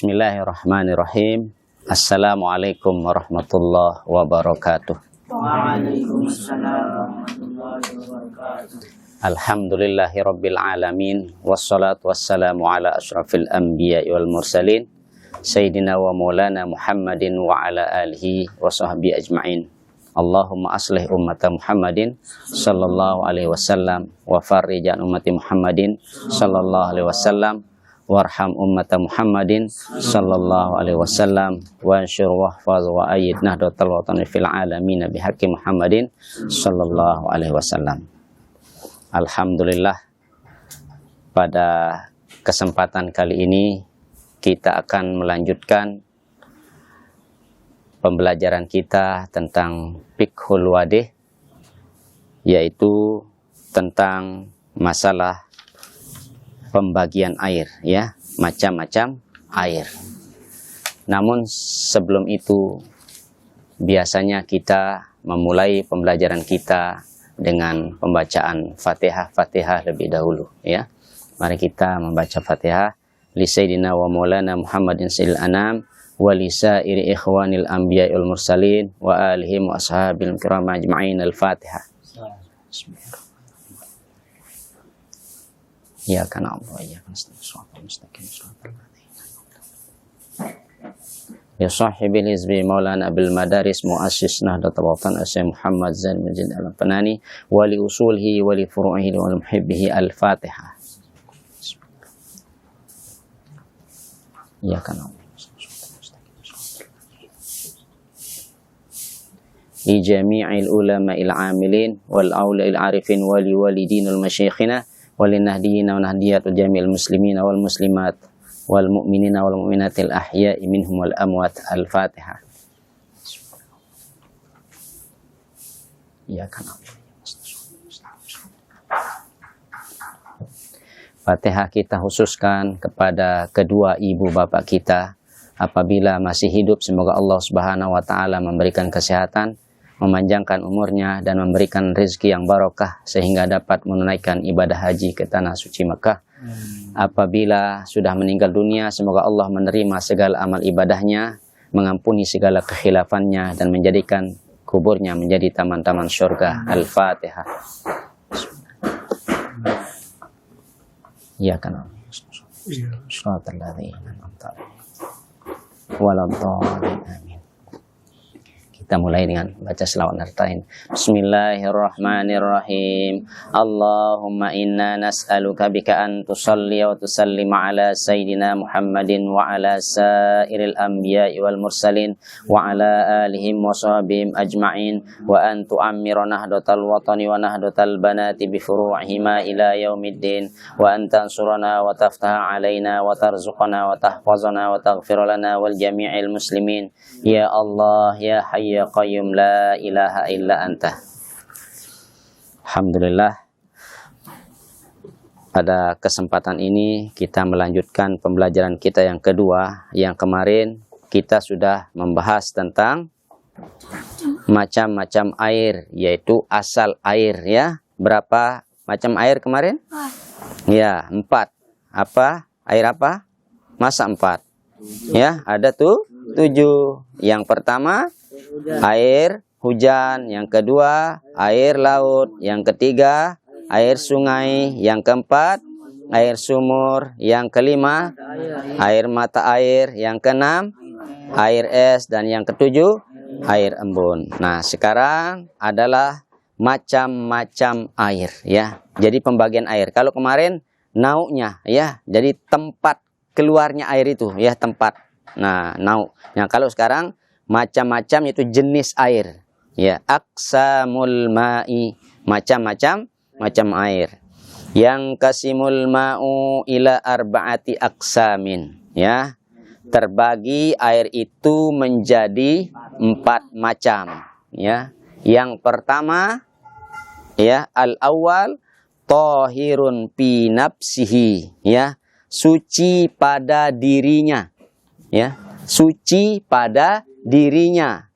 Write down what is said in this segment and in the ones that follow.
Bismillahirrahmanirrahim. Assalamualaikum warahmatullahi wabarakatuh. Waalaikumsalam warahmatullahi wabarakatuh. Alhamdulillahirabbil alamin wassalatu wassalamu ala asyrafil anbiya'i wal mursalin sayyidina wa maulana Muhammadin wa ala alihi wa sahbihi ajma'in. Allahumma aslih ummata Muhammadin sallallahu alaihi wasallam wa farrij an ummati Muhammadin sallallahu alaihi wasallam warham ummata Muhammadin sallallahu alaihi wasallam wa ansyur wahfaz wa ayyid nahdlatal watani fil alamin bihaqqi Muhammadin sallallahu alaihi wasallam. Alhamdulillah, pada kesempatan kali ini kita akan melanjutkan pembelajaran kita tentang fiqhul wadih, yaitu tentang masalah pembagian air, ya, macam-macam air. Namun sebelum itu biasanya kita memulai pembelajaran kita dengan pembacaan Fatihah lebih dahulu, ya. Mari kita membaca Fatihah li sayyidina wa maulana Muhammadin sayyidil anam wa li sairi ikhwanil anbiya'i wal mursalin wa alihim wa ashabil kiram ajma'in. Al-Fatihah. Ya kana Allah ya kana mustaqim ya sahibil hizbi maulana bil madaris muassis nahdlatul watan asy Muhammad Zain bin Jin al-Fanani wa li usulhi wa li furu'ihi wa muhibbihi. Al-Fatihah. Ya kana li jami'il ulama'il amilin wal aula'il arifin wa li walidinil masyayikhina wa lin nahdiyina wa nahdiyatul jami'il muslimina wal muslimat wal mu'minina wal mu'minatil ahya'i minhum wal amwat. Al-Fatihah. Ya kana Fatihah kita khususkan kepada kedua ibu bapak kita apabila masih hidup. Semoga Allah Subhanahu wa taala memberikan kesehatan, memanjangkan umurnya dan memberikan rezeki yang barokah sehingga dapat menunaikan ibadah haji ke tanah suci Mekah. Apabila sudah meninggal dunia, semoga Allah menerima segala amal ibadahnya, mengampuni segala kekhilafannya dan menjadikan kuburnya menjadi taman-taman syurga. Al-Fatihah. Ya kana Shiratal ladzina an'amta 'alaihim waladhdallin. Amin. Kita mulai dengan baca selawat nasta'in. Bismillahirrahmanirrahim. Allahumma inna nas'aluka bika an tusalli wa tusallima ala sayyidina Muhammadin wa ala sairil anbiya'i wal mursalin wa ala alihim wa sahbihim ajma'in wa an tu'ammira nahdlatal watani wa nahdlatal banati bi furu'ihima ila yaumiddin wa an tansurana wa taftaha alaina wa tarzuqana wa tahfazana wa taghfir lana wal jami'il muslimin. Ya Allah ya Hayy ya Qayyum la ilaha illa anta. Alhamdulillah, pada kesempatan ini kita melanjutkan pembelajaran kita yang kedua. Yang kemarin kita sudah membahas tentang macam-macam air, yaitu asal air, ya. Berapa macam air kemarin? Ya, 4. Apa? Air apa? Masa 4? Ya, ada tuh 7. Yang pertama air hujan, yang kedua air laut, yang ketiga air sungai, yang keempat air sumur, yang kelima air mata air, yang keenam air es, dan yang ketujuh air embun. Nah, sekarang adalah macam-macam air, ya. Jadi pembagian air. Kalau kemarin nau'nya, ya. Jadi tempat keluarnya air itu, ya, tempat. Nah, nau. Yang kalau sekarang macam-macam itu jenis air, ya. Aqsamul ma'i, macam-macam air. Yang kasimul ma'u ila arba'ati aqsamin, ya. Terbagi air itu menjadi 4 macam, ya. Yang pertama, ya, al-awwal tahirun fi nafsihi, ya. Suci pada dirinya, ya, suci pada dirinya.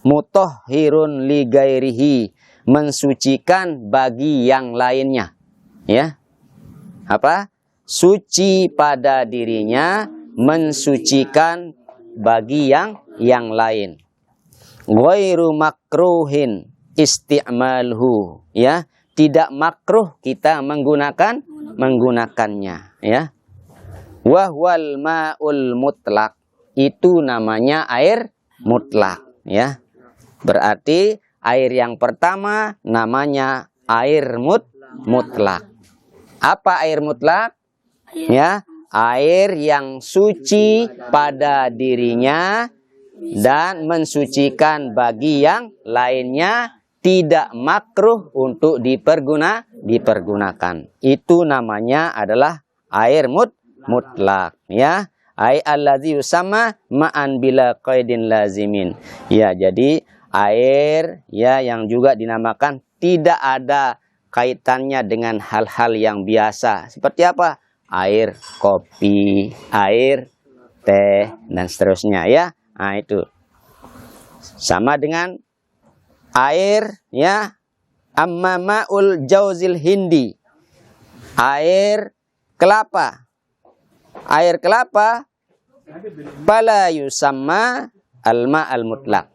Mutahhirun li gairihi, mensucikan bagi yang lainnya, ya. Apa? Suci pada dirinya mensucikan bagi yang lain. Ghairu makruhin isti'malhu, ya, tidak makruh kita menggunakannya, ya. Wahwal ma'ul mutlak, itu namanya air mutlak, ya. Berarti air yang pertama namanya air mutlak. Apa air mutlak? Ya, air yang suci pada dirinya dan mensucikan bagi yang lainnya, tidak makruh untuk dipergunakan. Itu namanya adalah air mutlak, ya. Ai allazi yusamma ma'an bila qaidin lazimin. Ya, jadi air ya yang juga dinamakan tidak ada kaitannya dengan hal-hal yang biasa. Seperti apa? Air kopi, air teh, dan seterusnya, ya. Nah, itu sama dengan air, ya, amma ma'ul jauzil hindi, air kelapa. Air kelapa fala yusamma alma al mutlak,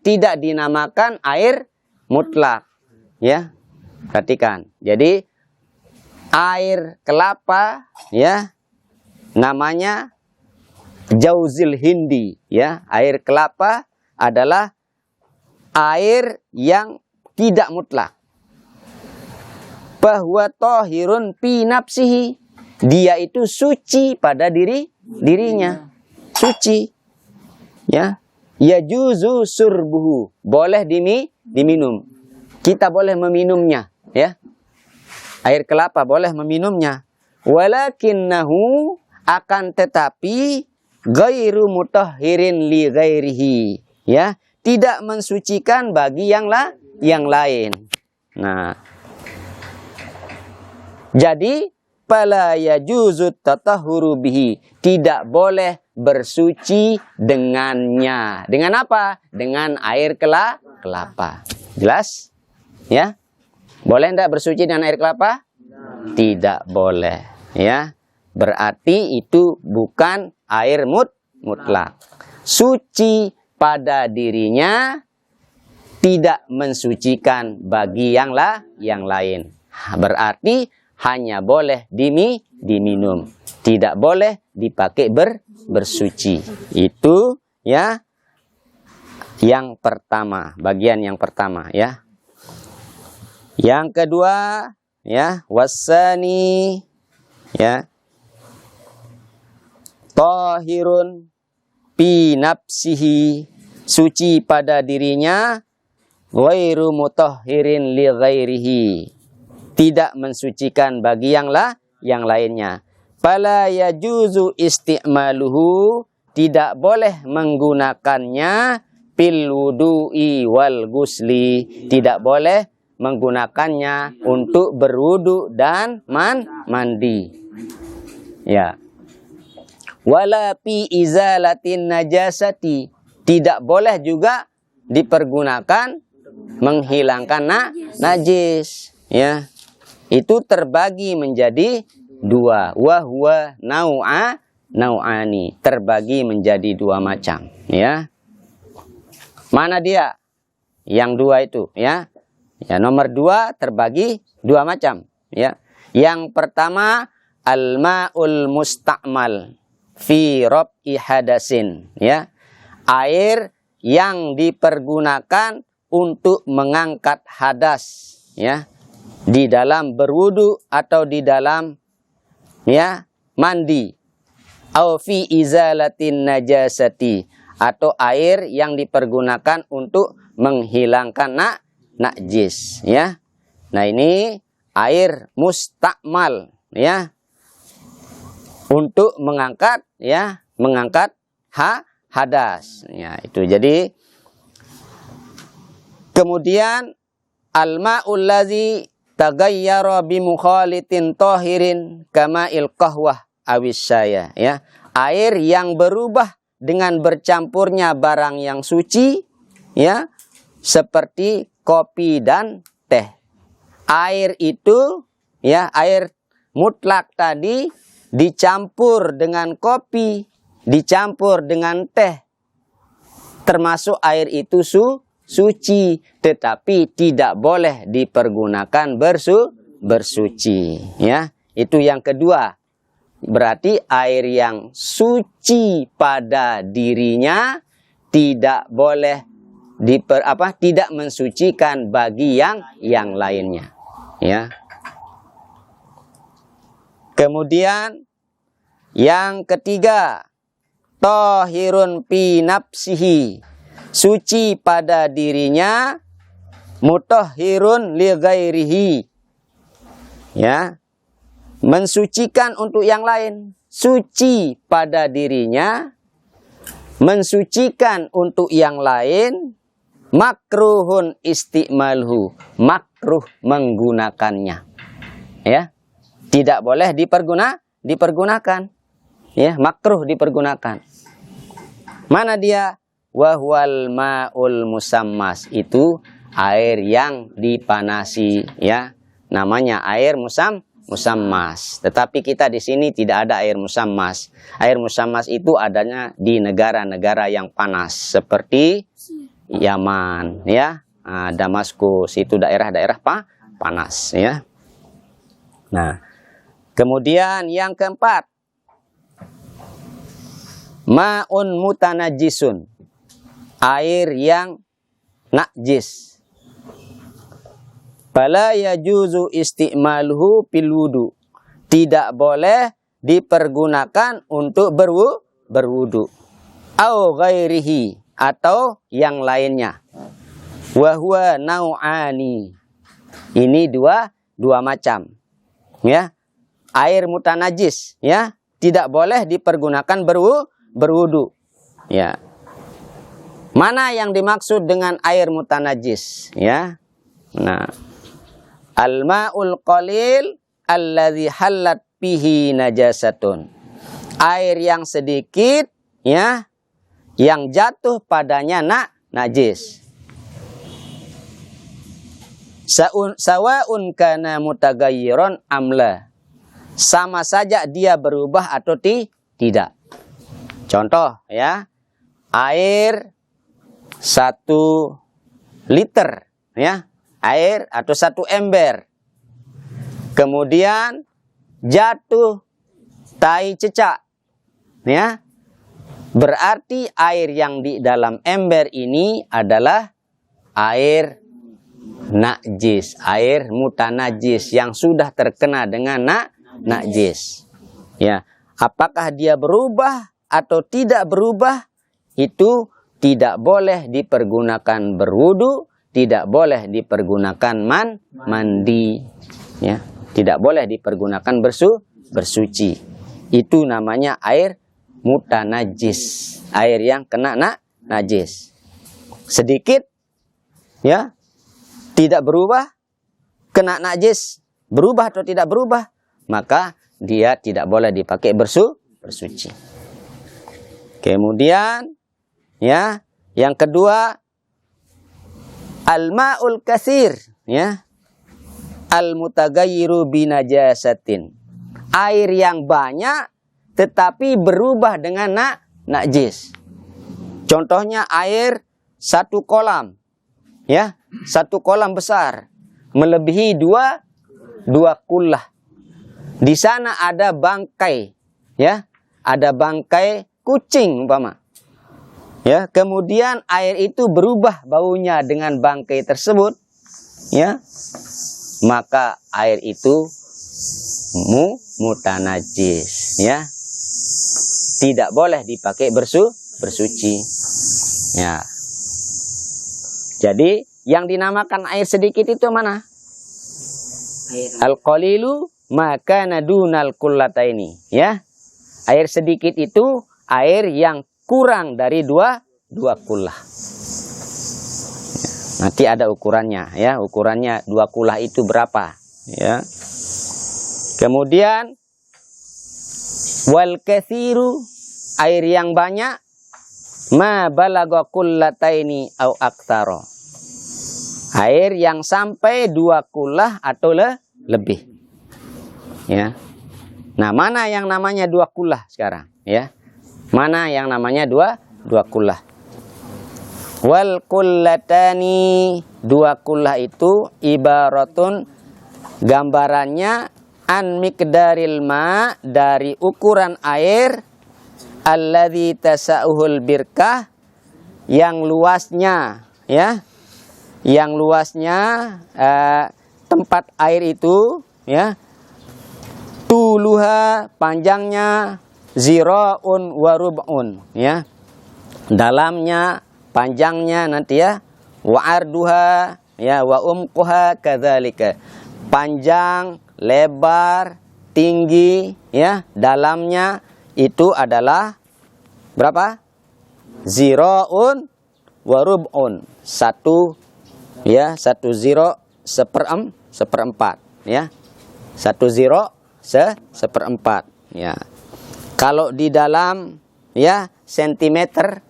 tidak dinamakan air mutlak, ya. Perhatikan. Jadi air kelapa, ya, namanya jauzil hindi, ya. Air kelapa adalah air yang tidak mutlak. Bahwa tohirun fi nafsihi, dia itu suci pada dirinya, suci, ya. Yajuzu surbuhu, boleh diminum. Kita boleh meminumnya, ya. Air kelapa boleh meminumnya. Walakinnahu, akan tetapi ghairu mutahhirin li ghairihi, ya, tidak mensucikan bagi yang lain. Nah, jadi fala yajuzu tatahhuru bihi, tidak boleh bersuci dengannya. Dengan apa? Dengan air kelapa. Jelas? Ya? Boleh enggak bersuci dengan air kelapa? Tidak boleh, ya. Berarti itu bukan air mutlak. Suci pada dirinya, tidak mensucikan bagi yang lain. Berarti hanya boleh diminum, tidak boleh dipakai bersuci. Itu, ya, yang pertama, bagian yang pertama, ya. Yang kedua, ya, wasani, ya, tahirun fi nafsihi, suci pada dirinya, ghairu mutahhirin li ghairihi, tidak mensucikan bagi yang lainnya. Fala yajuzu isti'maluhu, tidak boleh menggunakannya fil wudu'i wal gusli, tidak boleh menggunakannya untuk berwudu dan mandi, ya. Wala fi izalatin najasati, tidak boleh juga dipergunakan menghilangkan najis, ya. Itu terbagi menjadi dua. Wahwa nau'ani, terbagi menjadi dua macam, ya. Mana dia? Yang dua itu, ya. Ya, nomor dua terbagi dua macam, ya. Yang pertama, al-ma'ul musta'mal fi rab'i hadasin, ya. Air yang dipergunakan untuk mengangkat hadas, ya, di dalam berwudu atau di dalam, ya, mandi. Au fi izalatin najasati, atau air yang dipergunakan untuk menghilangkan najis, ya. Nah, ini air mustakmal, ya, untuk mengangkat, ya, mengangkat hadas, ya. Itu jadi kemudian al-ma'ul ladzi taghayyara bi mukhalitin tahirin kama il-qahwah awis syaya, ya. Air yang berubah dengan bercampurnya barang yang suci, ya, seperti kopi dan teh. Air itu, ya, air mutlak tadi dicampur dengan kopi, dicampur dengan teh, termasuk air itu suci, tetapi tidak boleh dipergunakan bersuci. Ya, itu yang kedua. Berarti air yang suci pada dirinya tidak boleh tidak mensucikan bagi yang lainnya. Ya. Kemudian yang ketiga, tahirun fi nafsihi, suci pada dirinya, mutahhirun li ghairihi. Ya. Mensucikan untuk yang lain, suci pada dirinya, mensucikan untuk yang lain, makruhun istimalhu, makruh menggunakannya. Ya, tidak boleh dipergunakan. Ya, makruh dipergunakan. Mana dia? Wahwal ma'ul musammas, itu air yang dipanasi, ya. Namanya air musammas. Tetapi kita di sini tidak ada air musammas. Air musammas itu adanya di negara-negara yang panas seperti Yaman, ya, Damaskus, itu daerah-daerah panas, ya. Nah, kemudian yang keempat, ma'un mutanajisun, air yang najis. Fala yajuzu istimaluhu fil wudu, tidak boleh dipergunakan untuk berwudu. Au ghairihi, atau yang lainnya. Wa huwa nau'ani, ini dua macam. Ya, air mutanajis, ya, tidak boleh dipergunakan berwudu. Ya. Mana yang dimaksud dengan air mutanajis? Ya. Nah, al-ma'ul qalil alladzi hallat bihi najasatun, air yang sedikit, ya, yang jatuh padanya najis. Sawa'un kana mutagayyiran amla, sama saja dia berubah atau tidak. Contoh, ya, air 1 liter, ya, air atau 1 ember, kemudian jatuh tai cecak, ya, berarti air yang di dalam ember ini adalah air najis, air mutanajis yang sudah terkena dengan najis. Ya, apakah dia berubah atau tidak berubah, itu tidak boleh dipergunakan berwudu, tidak boleh dipergunakan mandi, ya, tidak boleh dipergunakan bersuci. Itu namanya air mutanajis, air yang kena najis. Sedikit, ya, tidak berubah, kena najis, berubah atau tidak berubah, maka dia tidak boleh dipakai bersuci. Kemudian, ya, yang kedua, al-ma'ul katsir, ya, al-mutagayyiru binajasatin, air yang banyak tetapi berubah dengan najis. Contohnya air 1 kolam, ya, 1 kolam besar melebihi dua kullah. Di sana ada bangkai, ya, ada bangkai kucing umpama. Ya, kemudian air itu berubah baunya dengan bangkai tersebut, ya, maka air itu mutanajis, ya, tidak boleh dipakai bersuci. Ya, jadi yang dinamakan air sedikit itu mana? Al-qalilu maka nadunal kullataini, ya, air sedikit itu air yang kurang dari dua kullah. Nanti ada ukurannya, ya, ukurannya 2 kullah itu berapa, ya. Kemudian wal katsiru, air yang banyak, ma balagha kullataini au aktsara, air yang sampai 2 kullah atau lebih, ya. Nah, mana yang namanya dua kullah sekarang? Ya, mana yang namanya dua kullah? Wal kullatani, dua kullah itu ibaratun, gambarannya an miqdaril ma, dari ukuran air, alladzi tasa'uhul birkah, yang luasnya, ya, yang luasnya tempat air itu, ya, tuluha, panjangnya, ziraun wa rub'un, ya, dalamnya, panjangnya nanti ya, wa arduha, ya, wa umquha kadzalika, panjang, lebar, tinggi, ya, dalamnya itu adalah berapa? Ziraun wa rub'un, satu, ya, satu ziro seperempat, ya, satu ziro seperempat, ya. Kalau di dalam, ya, sentimeter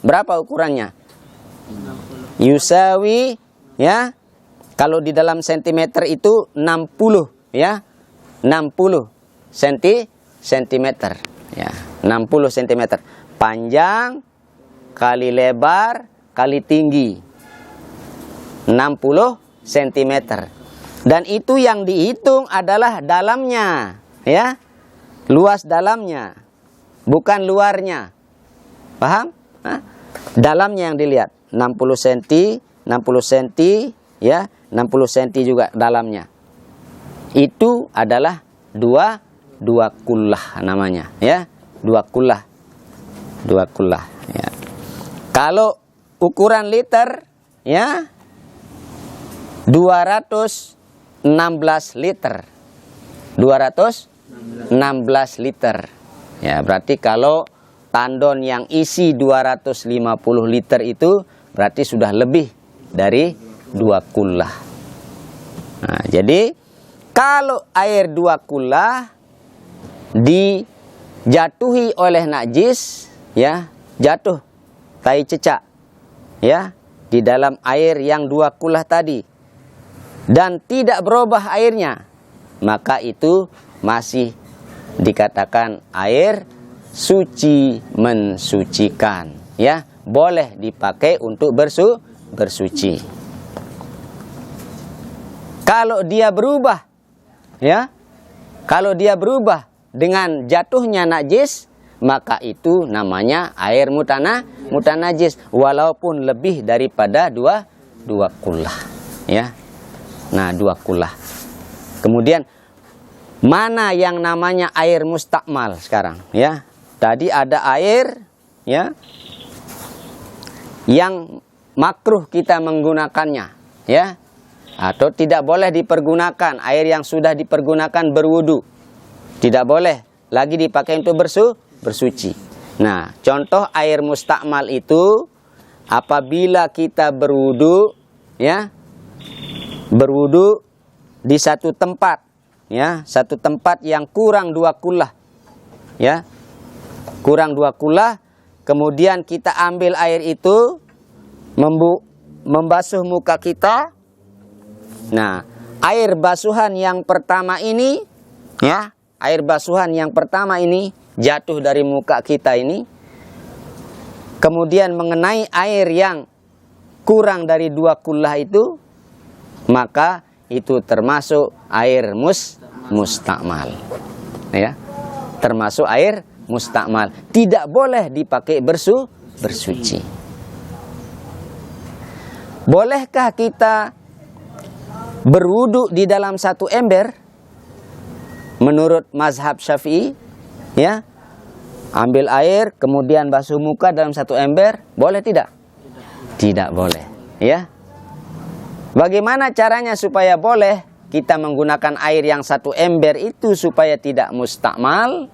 berapa ukurannya? Yusawi, ya, kalau di dalam sentimeter itu 60, ya, 60 sentimeter, ya, 60 sentimeter, panjang kali lebar kali tinggi, 60 sentimeter. Dan itu yang dihitung adalah dalamnya, ya, luas dalamnya, bukan luarnya. Paham? Hah? Dalamnya yang dilihat, 60 cm, 60 cm, ya, 60 cm juga dalamnya. Itu adalah dua kullah namanya, ya, dua kullah, ya. Kalau ukuran liter, ya, 216 liter, 216 liter, ya, berarti kalau tandon yang isi 250 liter itu berarti sudah lebih dari dua kullah. Nah, jadi kalau air dua kullah dijatuhi oleh najis, ya, jatuh tai cecak, ya, di dalam air yang dua kullah tadi, dan tidak berubah airnya, maka itu masih dikatakan air suci, mensucikan, ya, boleh dipakai untuk bersuci. Kalau dia berubah, ya, kalau dia berubah dengan jatuhnya najis, maka itu namanya air mutanajis, walaupun lebih daripada dua kullah, ya. Nah, dua kullah. Kemudian mana yang namanya air mustakmal sekarang, ya? Tadi ada air, ya, yang makruh kita menggunakannya, ya, atau tidak boleh dipergunakan. Air yang sudah dipergunakan berwudu tidak boleh lagi dipakai untuk bersuci. Nah, contoh air mustakmal itu apabila kita berwudu, ya, berwudu di satu tempat, ya, satu tempat yang kurang dua kullah, ya, kurang dua kullah, kemudian kita ambil air itu, membasuh muka kita. Nah, air basuhan yang pertama ini, ya, air basuhan yang pertama ini jatuh dari muka kita ini, kemudian mengenai air yang kurang dari dua kullah itu, maka itu termasuk air mustakmal, ya, termasuk air mustakmal, tidak boleh dipakai bersuci. Bolehkah kita berwudu di dalam satu ember? Menurut mazhab Syafi'i, ya, ambil air kemudian basuh muka dalam satu ember, boleh tidak? Tidak boleh, ya. Bagaimana caranya supaya boleh kita menggunakan air yang satu ember itu supaya tidak mustakmal?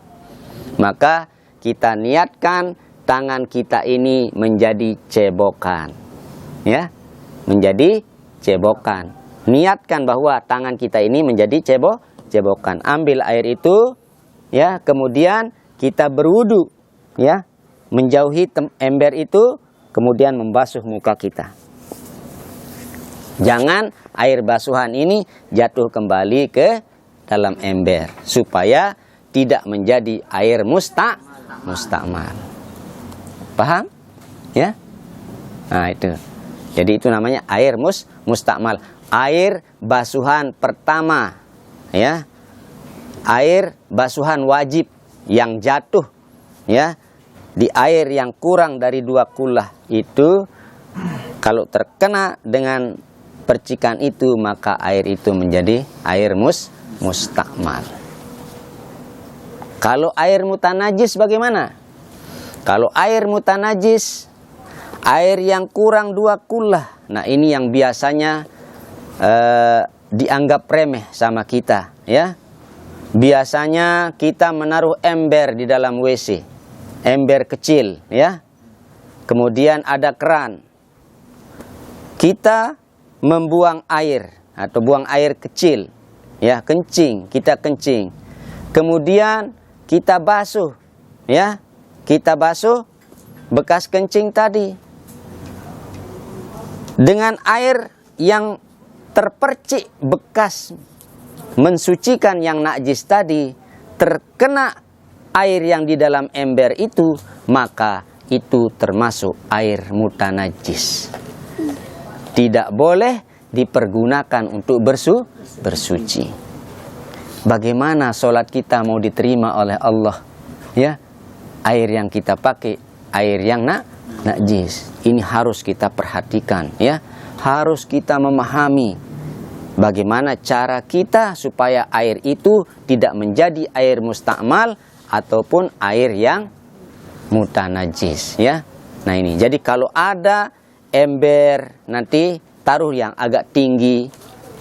Maka kita niatkan tangan kita ini menjadi cebokan, ya, menjadi cebokan. Niatkan bahwa tangan kita ini menjadi cebokan. Ambil air itu, ya, kemudian kita berwudu, ya, menjauhi ember itu, kemudian membasuh muka kita. Jangan air basuhan ini jatuh kembali ke dalam ember supaya tidak menjadi air mustakmal. Paham? Ya? Nah, itu. Jadi itu namanya air mustakmal. Air basuhan pertama, ya. Air basuhan wajib yang jatuh, ya, di air yang kurang dari 2 kullah itu, kalau terkena dengan percikan itu, maka air itu menjadi air mustakmal. Kalau air mutanajis bagaimana? Kalau air mutanajis, air yang kurang 2 kullah, nah ini yang biasanya dianggap remeh sama kita, ya. Biasanya kita menaruh ember di dalam WC, ember kecil, ya. Kemudian ada keran. Kita membuang air atau buang air kecil, ya, kencing, kita kencing. Kemudian kita basuh, ya. Kita basuh bekas kencing tadi dengan air yang terpercik bekas mensucikan yang najis tadi, terkena air yang di dalam ember itu, maka itu termasuk air mutanajis. Tidak boleh dipergunakan untuk bersuci. Bagaimana sholat kita mau diterima oleh Allah? Ya, air yang kita pakai air yang najis. Ini harus kita perhatikan, ya. Harus kita memahami bagaimana cara kita supaya air itu tidak menjadi air mustakmal ataupun air yang mutanajis, ya. Nah ini, jadi kalau ada ember nanti taruh yang agak tinggi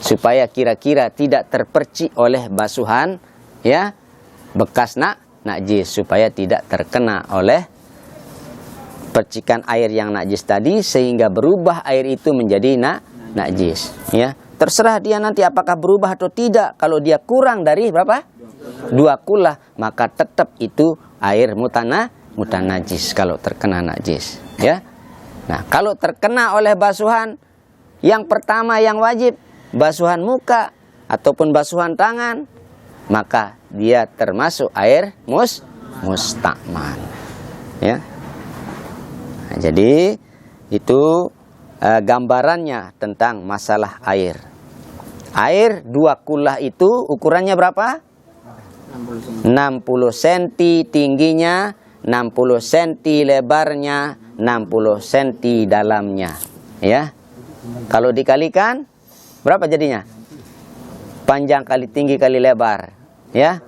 supaya kira-kira tidak terpercik oleh basuhan, ya, bekas najis, supaya tidak terkena oleh percikan air yang najis tadi sehingga berubah air itu menjadi najis, ya. Terserah dia nanti apakah berubah atau tidak. Kalau dia kurang dari berapa? 2 kullah, maka tetap itu air mutanajis kalau terkena najis, ya. Nah, kalau terkena oleh basuhan yang pertama yang wajib, basuhan muka ataupun basuhan tangan, maka dia termasuk air mustakmal, ya. Nah, jadi itu gambarannya tentang masalah air. Air 2 kullah itu ukurannya berapa? 60 cm tingginya, 60 cm lebarnya, 60 cm dalamnya, ya. Kalau dikalikan berapa jadinya? Panjang kali tinggi kali lebar, ya.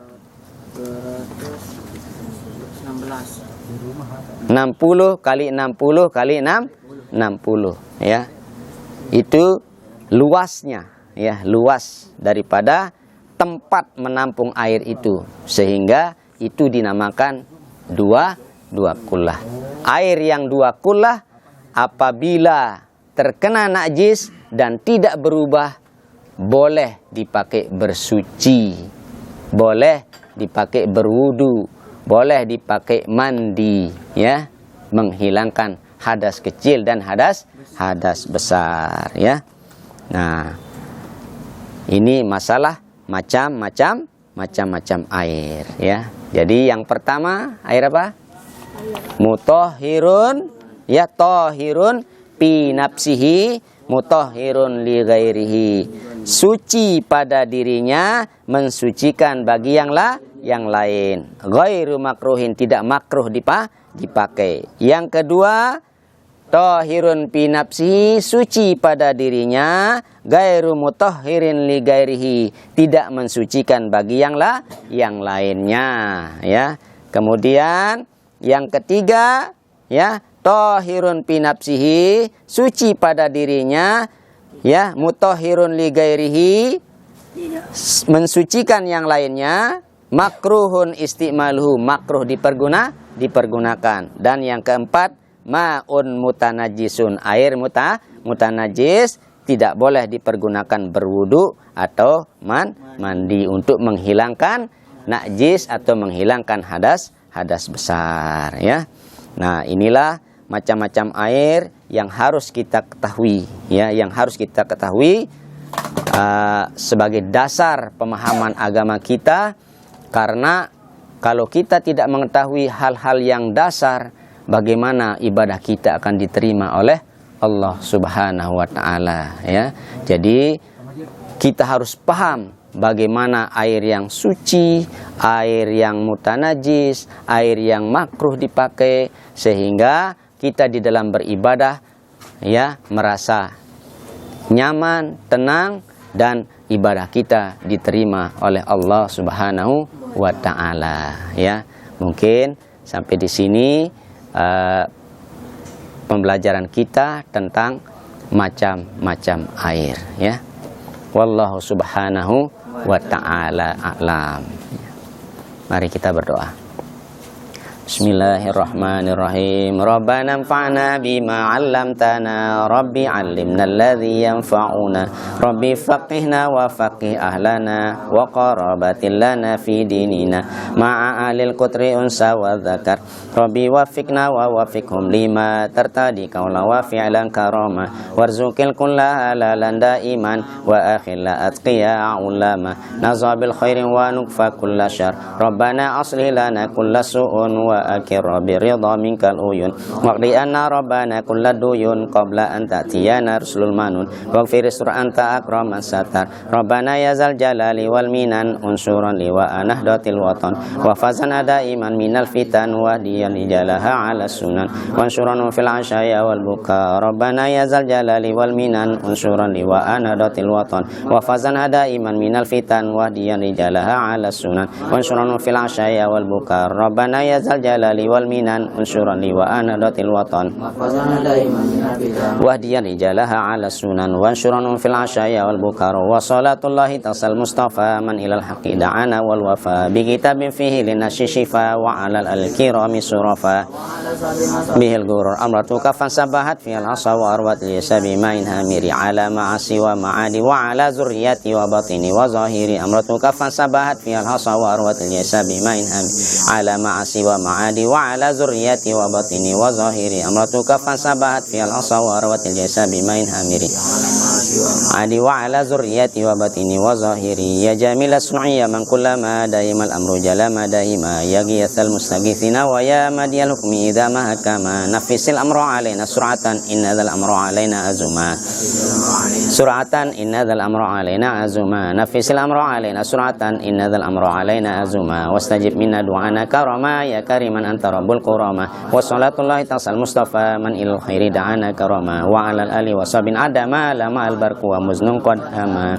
60 kali 60 kali 60, ya. Itu luasnya, ya, luas daripada tempat menampung air itu, sehingga itu dinamakan 2 kullah. Air yang 2 kullah apabila terkena najis dan tidak berubah, boleh dipakai bersuci, boleh dipakai berwudu, boleh dipakai mandi, ya, menghilangkan hadas kecil dan hadas besar, ya. Nah, ini masalah macam-macam air, ya. Jadi yang pertama air apa? Mutahhirun, ya, tahirun fi nafsihi, mutahhirun li ghairihi. Suci pada dirinya, mensucikan bagi yang lain. Ghairu makruhin, tidak makruh dipakai. Yang kedua, tahirun fi nafsihi, suci pada dirinya, ghairu mutahhirin li ghairihi, tidak mensucikan bagi yang lainnya, ya. Kemudian yang ketiga, ya, tahirun fi nafsihi, suci pada dirinya, ya, mutahhirun li ghairihi, mensucikan yang lainnya, makruhun istimaluhu, makruh dipergunakan. Dan yang keempat, ma'un mutanajisun, air mutanajis, tidak boleh dipergunakan berwudu atau mandi untuk menghilangkan najis atau menghilangkan hadas besar, ya. Nah, inilah macam-macam air yang harus kita ketahui, ya, yang harus kita ketahui sebagai dasar pemahaman agama kita, karena kalau kita tidak mengetahui hal-hal yang dasar, bagaimana ibadah kita akan diterima oleh Allah Subhanahu wa Ta'ala, ya. Jadi kita harus paham bagaimana air yang suci, air yang mutanajis, air yang makruh dipakai, sehingga kita di dalam beribadah ya merasa nyaman, tenang, dan ibadah kita diterima oleh Allah Subhanahu wa Ta'ala, ya. Mungkin sampai di sini pembelajaran kita tentang macam-macam air, ya. Wallahu subhanahu wa ta'ala a'lam. Mari kita berdoa. Bismillahirrahmanirrahim. Rabbana anfa'na bima 'allamtana, Rabbi 'allimna alladhi yanfa'una, Rabbi faqihna wa faqih ahlana wa qarabatil lana fi dinina ma'a ahlil qutri unsa wa dzakar, Rabbi wafiqna wa wafiqhum lima tartadi qawla wa fi'lan karama, warzuqil kulla halalan daiman wa akhilla atqiya ulama, nazabil khairin wa nukfa kulla syar, Rabbana aslih lana kulla su'un wa akir biridha minkal uyun, waqdi anna rabbana kulla duyun qabla an ta'tiyana rusulul manun, waghfir sur anta akraman satar, Rabbana ya zal jalali wal minan unsuran li wa anahdatil watan, wa fazana daiman minal fitan wa diyan ijalaha ala sunan, wansuran fil ashaya wal buka, Rabbana ya zal jalali wal minan unsuran li wa anahdatil watan, wa fazana daiman minal fitan wa diyan ijalaha ala sunan, wansuran fil ashaya wal buka, Rabbana ya zal jalali wal minan unsuran li wa anadatil watan, wahdiyan ijalaha ala sunan, wansuran fil ashaya wal bukar, wa salatullahi tasal mustafa man ilal haqqi da'ana wal wafa, bi kitabin fihi linasyi shifa wa alal al-kirami surafa, bihil gurur amratuka fansabahat fil asa wa arwat lisabi main hamiri ala ma'asi wa ma'adi wa ala zurriyati wa batini wa zahiri, amratuka fansabahat fil asa wa arwat lisabi main hamiri ala ma'asi wa ma'adi wa ala zurriyati wa batini wa zahiri, amratuka fansabahat fil asa wa arwatil jasabi main hamiri adi wa ala zurriyati wa batini wa zahiri, ya jamila sun'iyya man kullama daimal amru jalama daima, ya ghiyasal mustaghithina wa ya madiyal hukmi idha ma hakama, nafisil amru alaina sur'atan inna dhal amru alaina azuma, sur'atan inna dhal amru alaina azuma, nafisil amru alaina sur'atan inna dhal amru alaina azuma, wastajib minna du'ana karama ya kariman anta rabbul qurama, wa salatullahi tasal mustafa man ilal khairi da'ana karama, wa alal ali wa sabin adama lama albarku wa muznun qad ama.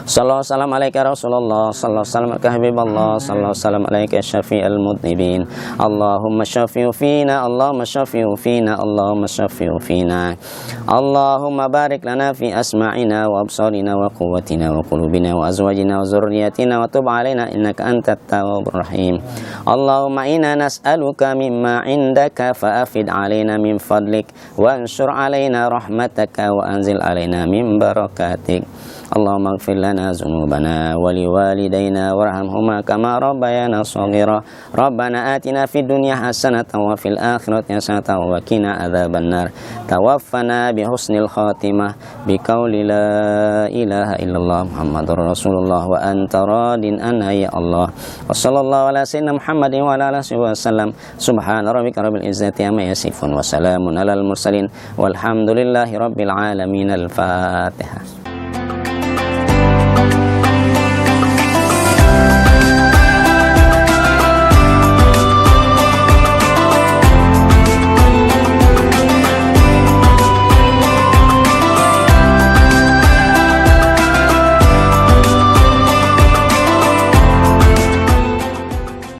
Sallallahu salam alaika Rasulullah, sallallahu salam alaika Habiballah, sallallahu salam alaika syafi'al mudnibin, Allahumma syafi'u fina, Allahumma syafi'u fina, Allahumma syafi'u fina, Allahumma barik lana fi asma'ina wa absarina wa quwwatina wa qulubina wa azwajina wa zurriyatina wa tub alaina innaka antat tawwabur rahim, Allahumma inna nas'aluka mimma indaka fa'afid alaina min fadlik wa ansur alaina rahmataka wa anzil alaina min barakatik, Allahumma ighfir lana dzunubana wa liwalidayna warhamhuma kama rabbayana shaghira, Rabbana atina fid dunya hasanatan wa fil akhirati hasanatan wa qina adzabannar, tawaffana bi husnil khatimah bi qauli la ilaha illallah Muhammadur Rasulullah wa anta radin anna ya Allah, wa sallallahu ala sayyidina Muhammadin wa ala alihi wasallam, subhana rabbika rabbil izzati amma yasifun wa salamun alal mursalin walhamdulillahi rabbil alamin. Al-Fatihah.